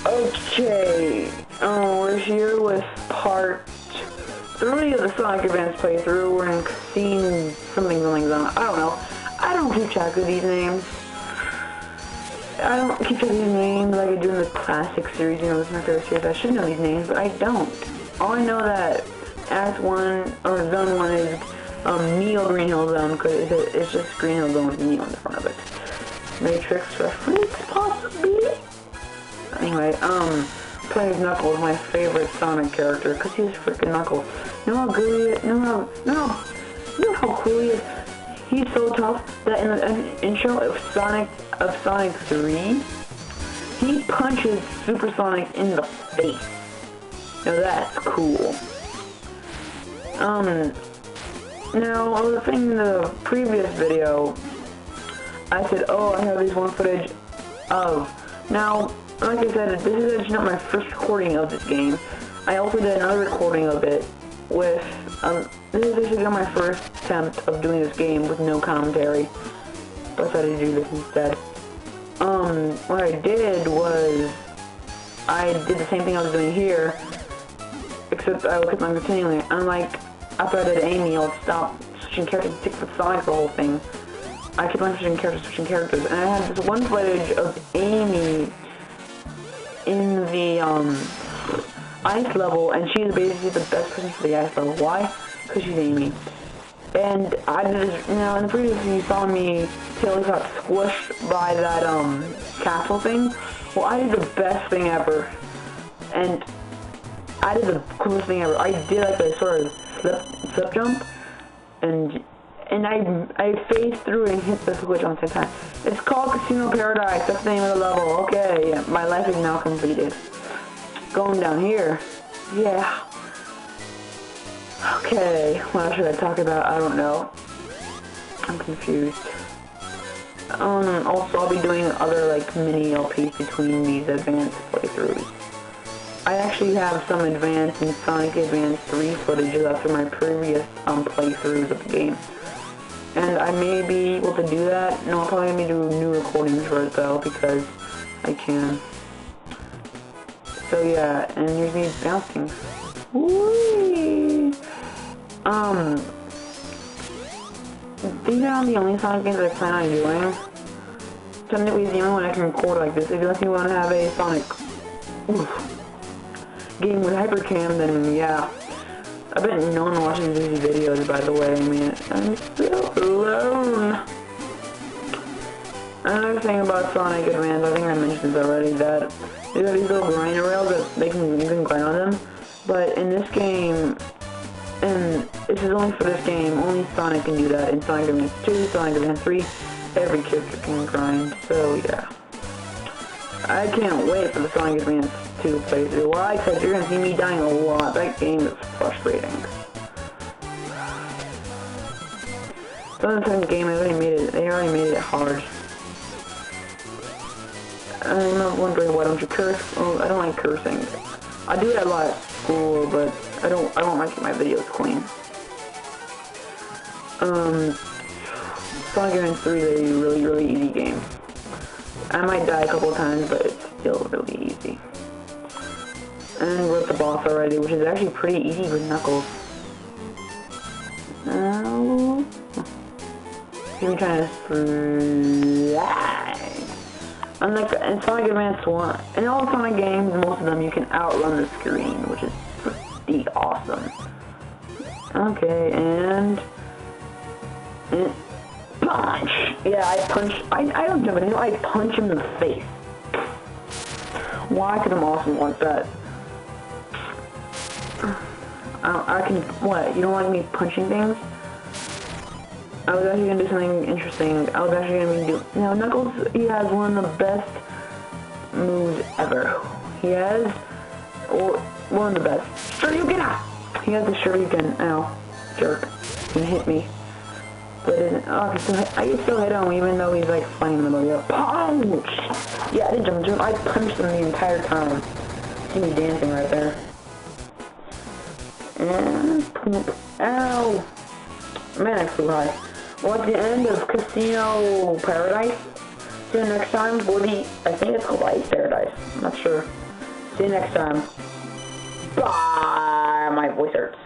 Okay, we're here with part 3 of the Sonic Advance playthrough. We're in Scene something. I don't know. I don't keep track of these names. I don't keep track of these names like I do in the classic series. You know, it's my favorite series. I should know these names, but I don't. All I know that Act 1, or Zone 1 is Neo Green Hill Zone, because it's just Green Hill Zone with Neo in the front of it. Matrix reference, possibly? Anyway, playing as Knuckles, my favorite Sonic character, because he's freaking Knuckles. You know how good he is? You know how cool he is? He's so tough that in the intro of Sonic 3, he punches Super Sonic in the face. Now that's cool. Now, I was saying in the previous video, I said, oh, I have this one footage of. Now, like I said, this is actually not my first recording of this game. I also did another recording of it with, this is actually my first attempt of doing this game with no commentary. So I decided to do this instead. What I did was, I did the same thing I was doing here, except I kept on continuing. Unlike, after I did Amy, I'll stop switching characters, stick with Sonic the whole thing. I kept on switching characters, and I had this one footage of Amy in the, ice level, and she's basically the best person for the ice level. Why? Because she's Amy. And I did this, now in the previous you saw me till he got squished by that, castle thing. Well, I did the best thing ever. And I did the coolest thing ever. I did like a sort of slip jump, and I phased through and hit the switch on the same time. It's called Casino Paradise. That's the name of the level. Okay, my life is now completed. Going down here. Yeah. Okay, what should I talk about? I don't know. I'm confused. Also, I'll be doing other, like, mini LPs between these advanced playthroughs. I actually have some advanced and Sonic Advance 3 footages after my previous, playthroughs of the game. And I may be able to do that. No, I'm probably going to do new recordings for it, though, because I can. So, yeah, and here's me bouncing. Whee! These are not the only Sonic games I plan on doing. Technically, the only one I can record like this. If you let me want to have a Sonic game with Hypercam, then yeah. I bet no one watching these videos, by the way. I mean, I'm so alone. Another thing about Sonic Advance, I think I mentioned this already, that you got these little grinder rails that you can grind on them. But in this game, and this is only for this game, only Sonic can do that. In Sonic Advance 2, Sonic Advance 3, every character can grind. So yeah. I can't wait for the Sonic Advance 2 playthrough. Why? Because you're gonna see me dying a lot. That game is frustrating. So in the second game, they already made it hard. I'm not wondering why don't you curse? Oh, I don't like cursing. I do that a lot at school, but I don't like my videos clean. Sonic Advance 3 is a really, really easy game. I might die a couple of times, but it's still really easy. And we're at the boss already, which is actually pretty easy with Knuckles. Now, I'm trying to slide. Unlike in Sonic Advance 1, in all Sonic games, most of them you can outrun the screen, which is pretty awesome. Okay, and punch! Yeah, I don't jump in, I punch him in the face. Why? Because I'm awesome like that. I can, what? You don't like me punching things? I was actually gonna do something interesting. I was actually gonna do, now Knuckles, he has one of the best moves ever. He has, or one of the best. Shoryuken! He has the Shoryuken. Ow, jerk. He hit me. But I can still hit him even though he's like flying in the middle. Punch! Yeah, I didn't jump into him. I punched him the entire time. See me dancing right there. And ow! Man, I flew high. Well, at the end of Casino Paradise, see you next time for the, I think it's called Ice Paradise. I'm not sure. See you next time. Bye. My voice hurts.